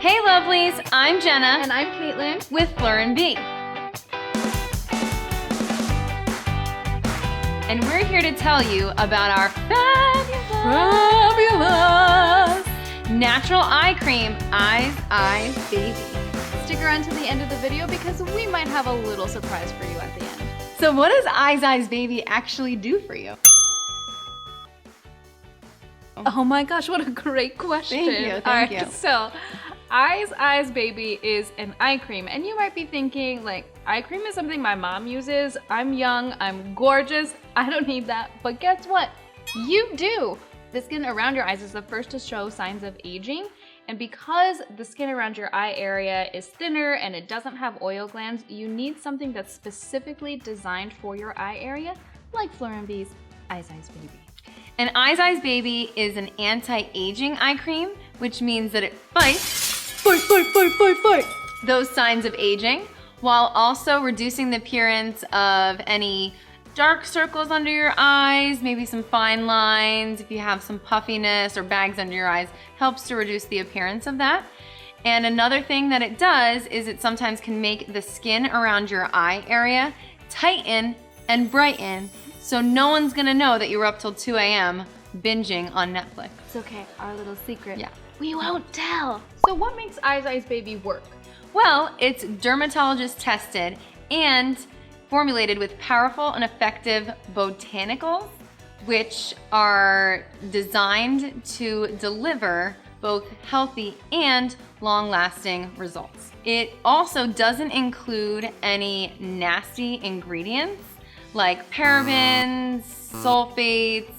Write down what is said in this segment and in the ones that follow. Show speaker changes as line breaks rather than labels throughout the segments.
Hey lovelies, I'm Jenna.
And I'm Caitlin.
With Fleur and B. And we're here to tell you about our fabulous natural eye cream, Eyes Baby.
Stick around to the end of the video because we might have a little surprise for you at the end.
So what does Eyes Baby actually do for you?
Oh my gosh, what a great question.
Thank you.
So Eyes Baby is an eye cream, and you might be thinking, like, eye cream is something my mom uses. I'm young, I'm gorgeous, I don't need that. But guess what? You do. The skin around your eyes is the first to show signs of aging, and because the skin around your eye area is thinner and it doesn't have oil glands, you need something that's specifically designed for your eye area, like Fleur and B's Eyes Baby.
And Eyes Baby is an anti-aging eye cream, which means that it fights those signs of aging, while also reducing the appearance of any dark circles under your eyes, maybe some fine lines, if you have some puffiness or bags under your eyes, helps to reduce the appearance of that. And another thing that it does is it sometimes can make the skin around your eye area tighten and brighten, so no one's gonna know that you were up till 2 a.m. binging on Netflix.
It's okay, our little secret.
Yeah.
We won't tell. So what makes Eyes Baby work?
Well, it's dermatologist tested and formulated with powerful and effective botanicals, which are designed to deliver both healthy and long-lasting results. It also doesn't include any nasty ingredients like parabens, sulfates,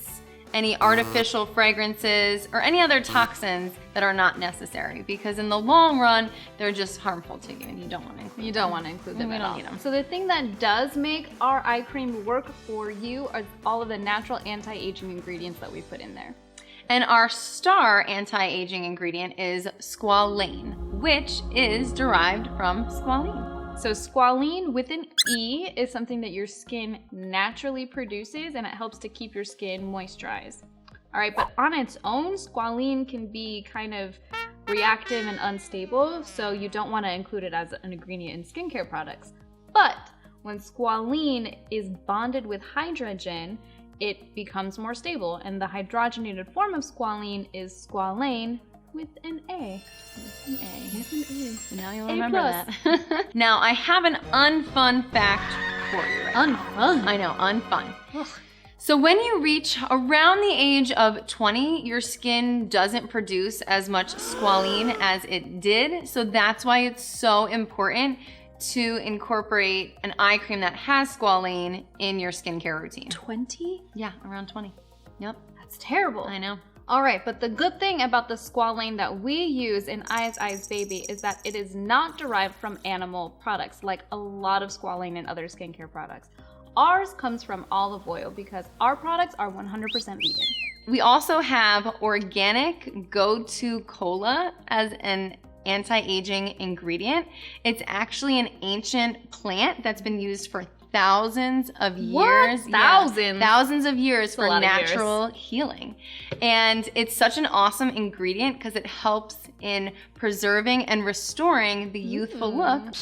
any artificial fragrances, or any other toxins that are not necessary, because in the long run, they're just harmful to you and you don't want to include them.
You don't want to include them
We
at
don't
all.
need them.
So the thing that does make our eye cream work for you are all of the natural anti-aging ingredients that we put in there.
And our star anti-aging ingredient is squalane, which is derived from squalene.
So squalene with an E is something that your skin naturally produces, and it helps to keep your skin moisturized. All right, but on its own, squalene can be kind of reactive and unstable, so you don't want to include it as an ingredient in skincare products. But when squalene is bonded with hydrogen, it becomes more stable, and the hydrogenated form of squalene is squalane with an A. With an A.
Now you'll
A
remember
plus.
that. Now, I have an unfun fact for you right now.
Unfun?
I know, unfun.
Ugh.
So when you reach around the age of 20, your skin doesn't produce as much squalene as it did. So that's why it's so important to incorporate an eye cream that has squalene in your skincare routine.
20?
Yeah, around 20. Yep.
That's terrible.
I know.
All right, but the good thing about the squalane that we use in Eyes Baby is that it is not derived from animal products like a lot of squalane in other skincare products. Ours comes from olive oil because our products are 100% vegan.
We also have organic Go-To Cola as an anti-aging ingredient. It's actually an ancient plant that's been used for thousands of years.
What? Thousands?
Thousands of years for
a lot of
natural healing. And it's such an awesome ingredient because it helps in preserving and restoring the youthful look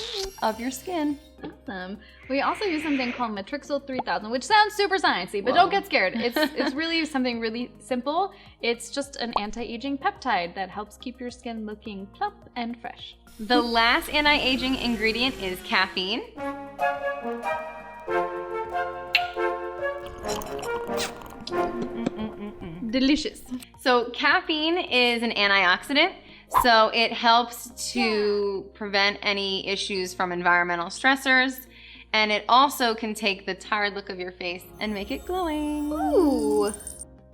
of your skin.
Awesome. We also use something called Matrixyl 3000, which sounds super sciencey, but don't get scared. It's really something really simple. It's just an anti-aging peptide that helps keep your skin looking plump and fresh.
The last anti-aging ingredient is caffeine.
Delicious.
So caffeine is an antioxidant, so it helps to prevent any issues from environmental stressors, and it also can take the tired look of your face and make it glowing.
Ooh,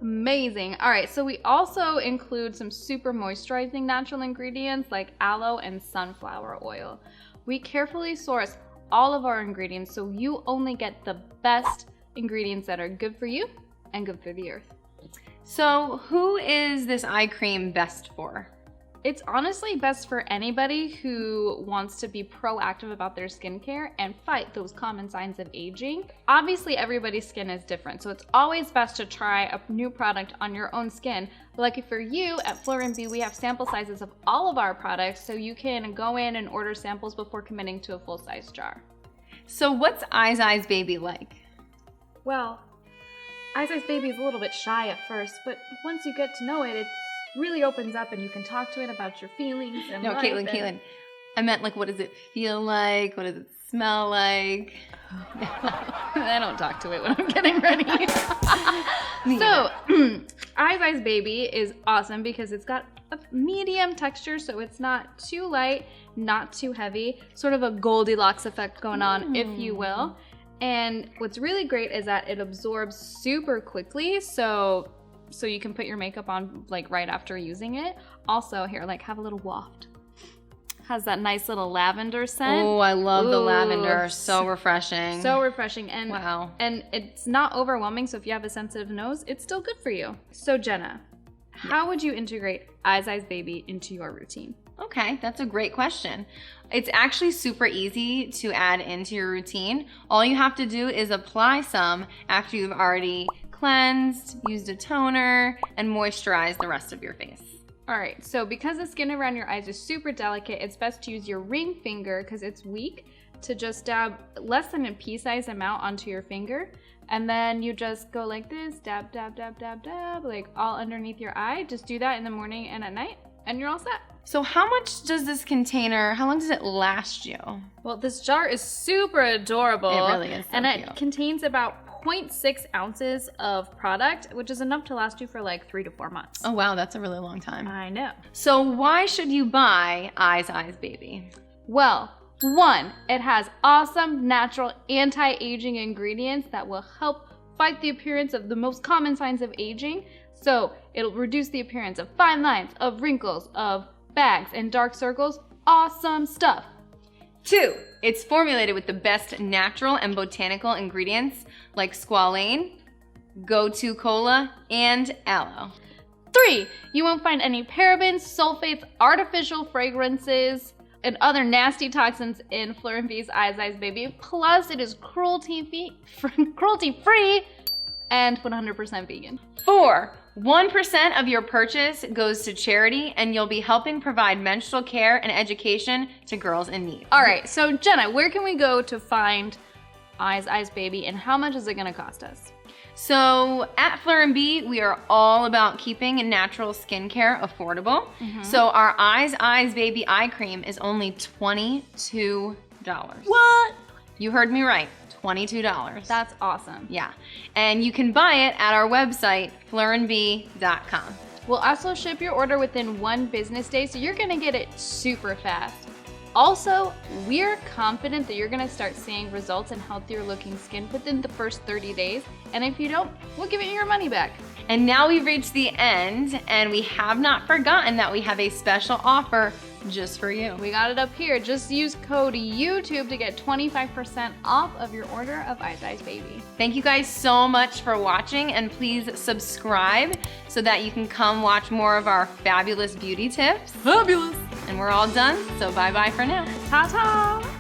amazing. All right, so we also include some super moisturizing natural ingredients like aloe and sunflower oil. We carefully source all of our ingredients so you only get the best ingredients that are good for you and good for the earth.
So who is this eye cream best for?
It's honestly best for anybody who wants to be proactive about their skincare and fight those common signs of aging. Obviously, everybody's skin is different, so it's always best to try a new product on your own skin. But like for you at Fleur & Bee, we have sample sizes of all of our products, so you can go in and order samples before committing to a full-size jar.
So what's Eyes Baby like?
Well, Eyes Baby is a little bit shy at first, but once you get to know it, it really opens up and you can talk to it about your feelings and
No,
life.
Caitlin. I meant like, what does it feel like? What does it smell like?
I don't talk to it when I'm getting ready. So, Eyes Baby is awesome because it's got a medium texture, so it's not too light, not too heavy, sort of a Goldilocks effect going on, if you will. And what's really great is that it absorbs super quickly, so you can put your makeup on like right after using it. Also, here, like have a little waft. Has that nice little lavender scent.
Oh, I love the lavender. So refreshing.
So refreshing. And
wow.
And it's not overwhelming, so if you have a sensitive nose, it's still good for you. So Jenna, how would you integrate Eyes Baby into your routine?
Okay, that's a great question. It's actually super easy to add into your routine. All you have to do is apply some after you've already cleansed, used a toner, and moisturized the rest of your face.
All right, so because the skin around your eyes is super delicate, it's best to use your ring finger because it's weak to just dab less than a pea-sized amount onto your finger. And then you just go like this, dab, dab, dab, dab, dab, like all underneath your eye. Just do that in the morning and at night, and you're all set.
So how much does this container, how long does it last you?
Well, this jar is super adorable.
It really is so
and
cute.
It contains about 0.6 ounces of product, which is enough to last you for like 3 to 4 months.
Oh wow, that's a really long time.
I know.
So why should you buy Eyes Baby?
Well, 1, it has awesome natural anti-aging ingredients that will help fight the appearance of the most common signs of aging. So it'll reduce the appearance of fine lines, of wrinkles, of bags, and dark circles. Awesome stuff.
2, it's formulated with the best natural and botanical ingredients like squalane, gotu kola, and aloe.
3, you won't find any parabens, sulfates, artificial fragrances, and other nasty toxins in Fleur & Bee's Eyes Baby. Plus, it is cruelty-free and 100% vegan.
4, 1% of your purchase goes to charity, and you'll be helping provide menstrual care and education to girls in need.
All right, so Jenna, where can we go to find Eyes Baby, and how much is it gonna cost us?
So at Fleur & Bee, we are all about keeping natural skincare affordable. So our Eyes Baby eye cream is only $22.
What?
You heard me right, $22.
That's awesome.
Yeah, and you can buy it at our website, fleurandbee.com.
We'll also ship your order within 1 business day, so you're gonna get it super fast. Also, we're confident that you're gonna start seeing results in healthier looking skin within the first 30 days. And if you don't, we'll give you your money back.
And now we've reached the end, and we have not forgotten that we have a special offer just for you.
We got it up here. Just use code YouTube to get 25% off of your order of Eyes Baby.
Thank you guys so much for watching, and please subscribe so that you can come watch more of our fabulous beauty tips.
Fabulous.
And we're all done, so bye-bye for now.
Ta-ta!